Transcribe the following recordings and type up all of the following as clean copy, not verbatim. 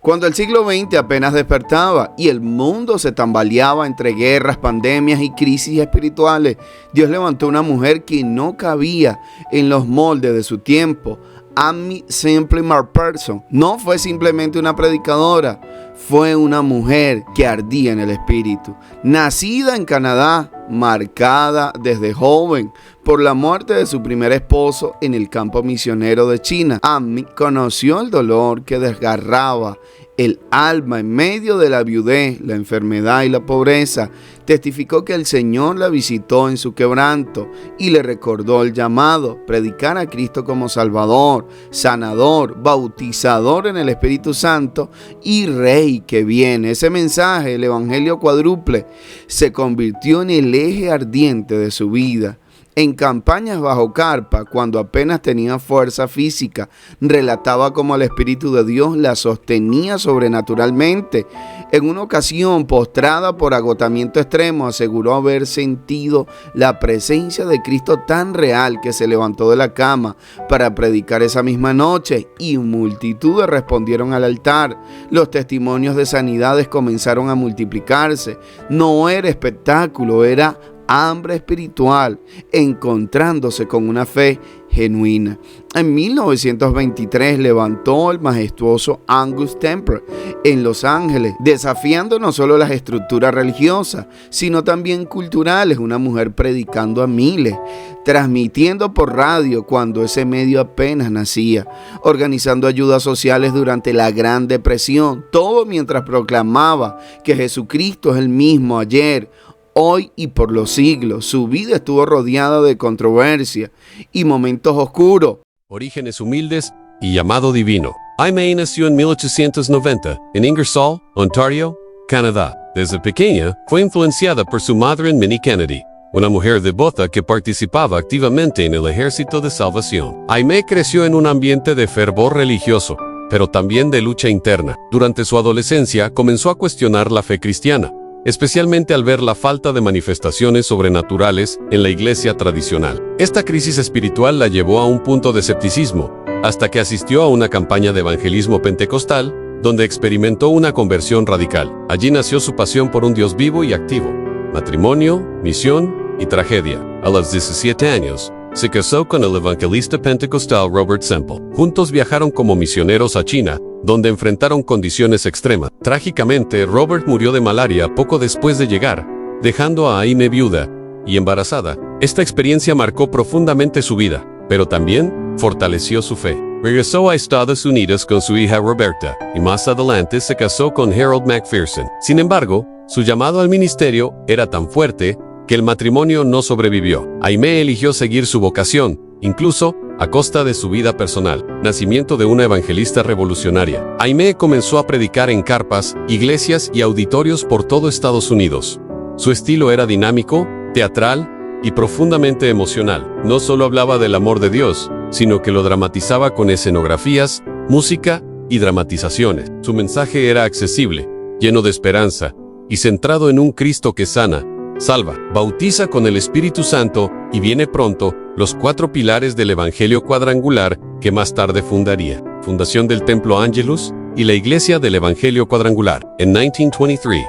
Cuando el siglo XX apenas despertaba y el mundo se tambaleaba entre guerras, pandemias y crisis espirituales, Dios levantó una mujer que no cabía en los moldes de su tiempo. Aimee Semple McPherson no fue simplemente una predicadora, fue una mujer que ardía en el espíritu. Nacida en Canadá, marcada desde joven por la muerte de su primer esposo en el campo misionero de China, Aimee conoció el dolor que desgarraba el alma en medio de la viudez, la enfermedad y la pobreza. Testificó que el Señor la visitó en su quebranto y le recordó el llamado: predicar a Cristo como Salvador, sanador, bautizador en el Espíritu Santo y Rey que viene. Ese mensaje, el Evangelio cuádruple, se convirtió en el eje ardiente de su vida. En campañas bajo carpa, cuando apenas tenía fuerza física, relataba cómo el Espíritu de Dios la sostenía sobrenaturalmente. En una ocasión, postrada por agotamiento extremo, aseguró haber sentido la presencia de Cristo tan real que se levantó de la cama para predicar esa misma noche, y multitudes respondieron al altar. Los testimonios de sanidades comenzaron a multiplicarse. No era espectáculo, era hambre espiritual, encontrándose con una fe genuina. En 1923 levantó el majestuoso August Temple en Los Ángeles, desafiando no solo las estructuras religiosas, sino también culturales. Una mujer predicando a miles, transmitiendo por radio cuando ese medio apenas nacía, organizando ayudas sociales durante la Gran Depresión, todo mientras proclamaba que Jesucristo es el mismo ayer, hoy y por los siglos. Su vida estuvo rodeada de controversia y momentos oscuros. Orígenes humildes y llamado divino. Aimee nació en 1890 en Ingersoll, Ontario, Canadá. Desde pequeña fue influenciada por su madre Minnie Kennedy, una mujer devota que participaba activamente en el Ejército de Salvación. Aimee creció en un ambiente de fervor religioso, pero también de lucha interna. Durante su adolescencia comenzó a cuestionar la fe cristiana, especialmente al ver la falta de manifestaciones sobrenaturales en la iglesia tradicional. Esta crisis espiritual la llevó a un punto de escepticismo, hasta que asistió a una campaña de evangelismo pentecostal, donde experimentó una conversión radical. Allí nació su pasión por un Dios vivo y activo. Matrimonio, misión y tragedia. A los 17 años, se casó con el evangelista pentecostal Robert Semple. Juntos viajaron como misioneros a China, donde enfrentaron condiciones extremas. Trágicamente, Robert murió de malaria poco después de llegar, dejando a Aimee viuda y embarazada. Esta experiencia marcó profundamente su vida, pero también fortaleció su fe. Regresó a Estados Unidos con su hija Roberta, y más adelante se casó con Harold McPherson. Sin embargo, su llamado al ministerio era tan fuerte que el matrimonio no sobrevivió. Aimee eligió seguir su vocación, incluso a costa de su vida personal. Nacimiento de una evangelista revolucionaria. Aimee comenzó a predicar en carpas, iglesias y auditorios por todo Estados Unidos. Su estilo era dinámico, teatral y profundamente emocional. No solo hablaba del amor de Dios, sino que lo dramatizaba con escenografías, música y dramatizaciones. Su mensaje era accesible, lleno de esperanza y centrado en un Cristo que sana, salva, bautiza con el Espíritu Santo y viene pronto, los 4 pilares del Evangelio cuadrangular que más tarde fundaría. Fundación del Templo Angelus y la Iglesia del Evangelio cuadrangular. En 1923,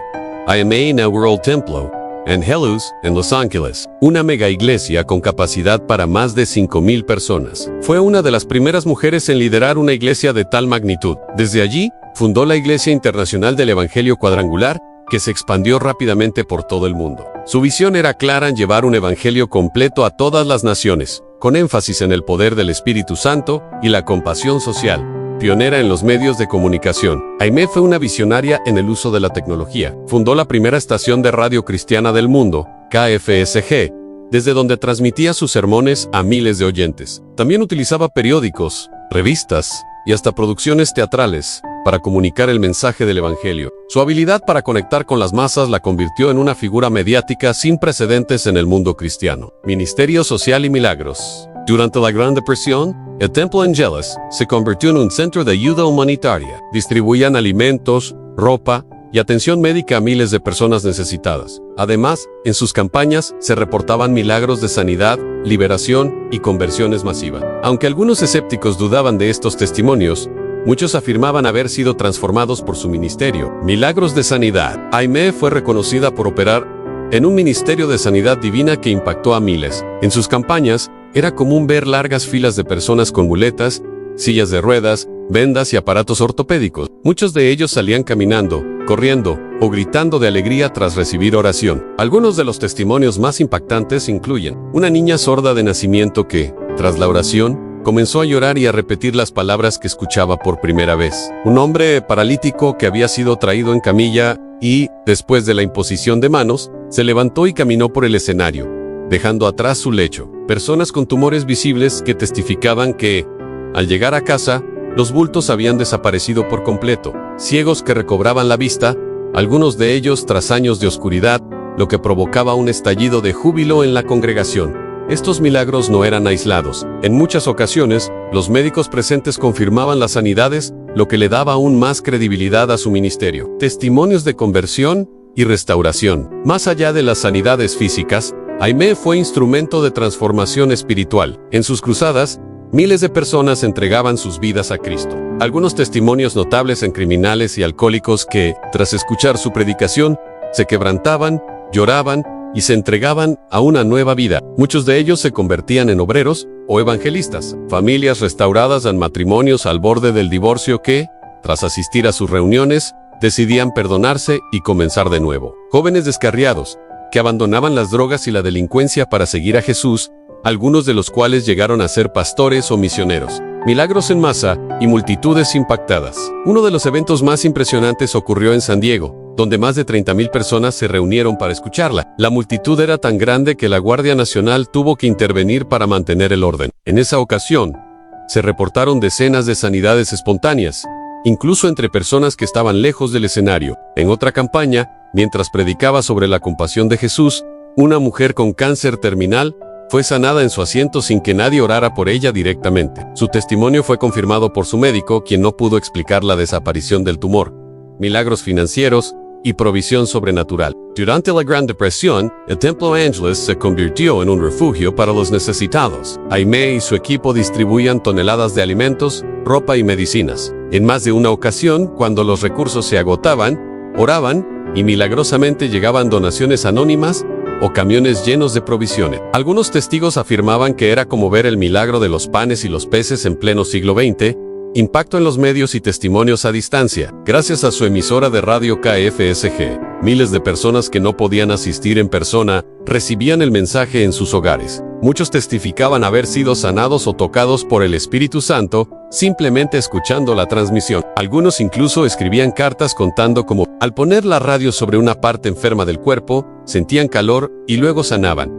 Aimee inauguró el Templo Angelus en Los Ángeles, una mega iglesia con capacidad para más de 5,000 personas. Fue una de las primeras mujeres en liderar una iglesia de tal magnitud. Desde allí, fundó la Iglesia Internacional del Evangelio Cuadrangular, que se expandió rápidamente por todo el mundo. Su visión era clara en llevar un evangelio completo a todas las naciones, con énfasis en el poder del Espíritu Santo y la compasión social. Pionera en los medios de comunicación, Aimee fue una visionaria en el uso de la tecnología. Fundó la primera estación de radio cristiana del mundo, KFSG, desde donde transmitía sus sermones a miles de oyentes. También utilizaba periódicos, revistas y hasta producciones teatrales para comunicar el mensaje del Evangelio. Su habilidad para conectar con las masas la convirtió en una figura mediática sin precedentes en el mundo cristiano. Ministerio social y milagros. Durante la Gran Depresión, el Templo Angelus se convirtió en un centro de ayuda humanitaria. Distribuían alimentos, ropa y atención médica a miles de personas necesitadas. Además, en sus campañas se reportaban milagros de sanidad, liberación y conversiones masivas. Aunque algunos escépticos dudaban de estos testimonios, Muchos afirmaban haber sido transformados por su ministerio. Milagros de sanidad. Aimee fue reconocida por operar en un ministerio de sanidad divina que impactó a miles. En sus campañas, era común ver largas filas de personas con muletas, sillas de ruedas, vendas y aparatos ortopédicos. Muchos de ellos salían caminando, corriendo o gritando de alegría tras recibir oración. Algunos de los testimonios más impactantes incluyen una niña sorda de nacimiento que, tras la oración, comenzó a llorar y a repetir las palabras que escuchaba por primera vez. Un hombre paralítico que había sido traído en camilla y, después de la imposición de manos, se levantó y caminó por el escenario, dejando atrás su lecho. Personas con tumores visibles que testificaban que, al llegar a casa, los bultos habían desaparecido por completo. Ciegos que recobraban la vista, algunos de ellos tras años de oscuridad, lo que provocaba un estallido de júbilo en la congregación. Estos milagros no eran aislados. En muchas ocasiones, los médicos presentes confirmaban las sanidades, lo que le daba aún más credibilidad a su ministerio. Testimonios de conversión y restauración. Más allá de las sanidades físicas, Aimee fue instrumento de transformación espiritual. En sus cruzadas, miles de personas entregaban sus vidas a Cristo. Algunos testimonios notables en criminales y alcohólicos que, tras escuchar su predicación, se quebrantaban, lloraban y se entregaban a una nueva vida. Muchos de ellos se convertían en obreros o evangelistas. Familias restauradas en matrimonios al borde del divorcio que, tras asistir a sus reuniones, decidían perdonarse y comenzar de nuevo. Jóvenes descarriados, que abandonaban las drogas y la delincuencia para seguir a Jesús, algunos de los cuales llegaron a ser pastores o misioneros. Milagros en masa y multitudes impactadas. Uno de los eventos más impresionantes ocurrió en San Diego, donde más de 30,000 personas se reunieron para escucharla. La multitud era tan grande que la Guardia Nacional tuvo que intervenir para mantener el orden. En esa ocasión, se reportaron decenas de sanidades espontáneas, incluso entre personas que estaban lejos del escenario. En otra campaña, mientras predicaba sobre la compasión de Jesús, una mujer con cáncer terminal fue sanada en su asiento sin que nadie orara por ella directamente. Su testimonio fue confirmado por su médico, quien no pudo explicar la desaparición del tumor. Milagros financieros y provisión sobrenatural. Durante la Gran Depresión, el Templo Ángeles se convirtió en un refugio para los necesitados. Aimee y su equipo distribuían toneladas de alimentos, ropa y medicinas. En más de una ocasión, cuando los recursos se agotaban, oraban y milagrosamente llegaban donaciones anónimas o camiones llenos de provisiones. Algunos testigos afirmaban que era como ver el milagro de los panes y los peces en pleno siglo XX, impacto en los medios y testimonios a distancia. Gracias a su emisora de radio KFSG, miles de personas que no podían asistir en persona recibían el mensaje en sus hogares. Muchos testificaban haber sido sanados o tocados por el Espíritu Santo simplemente escuchando la transmisión. Algunos incluso escribían cartas contando cómo, al poner la radio sobre una parte enferma del cuerpo, sentían calor y luego sanaban.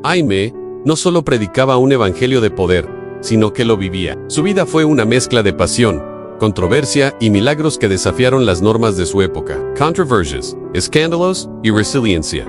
Aimee no solo predicaba un evangelio de poder, sino que lo vivía. Su vida fue una mezcla de pasión, controversia y milagros que desafiaron las normas de su época. Controversias, escándalos y resiliencia.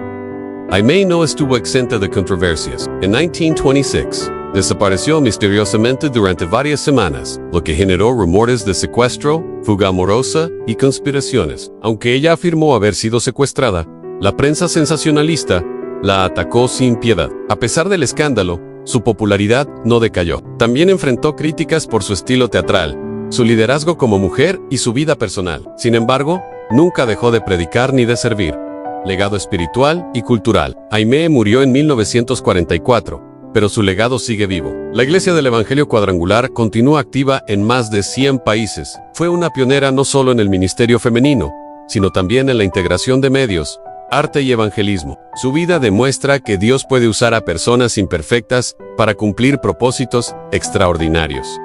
Aimee no estuvo exenta de controversias. En 1926, desapareció misteriosamente durante varias semanas, lo que generó rumores de secuestro, fuga amorosa y conspiraciones. Aunque ella afirmó haber sido secuestrada, la prensa sensacionalista la atacó sin piedad. A pesar del escándalo, su popularidad no decayó. También enfrentó críticas por su estilo teatral, su liderazgo como mujer y su vida personal. Sin embargo, nunca dejó de predicar ni de servir. Legado espiritual y cultural. Aimee murió en 1944, pero su legado sigue vivo. La Iglesia del Evangelio Cuadrangular continúa activa en más de 100 países. Fue una pionera no solo en el ministerio femenino, sino también en la integración de medios, arte y evangelismo. Su vida demuestra que Dios puede usar a personas imperfectas para cumplir propósitos extraordinarios.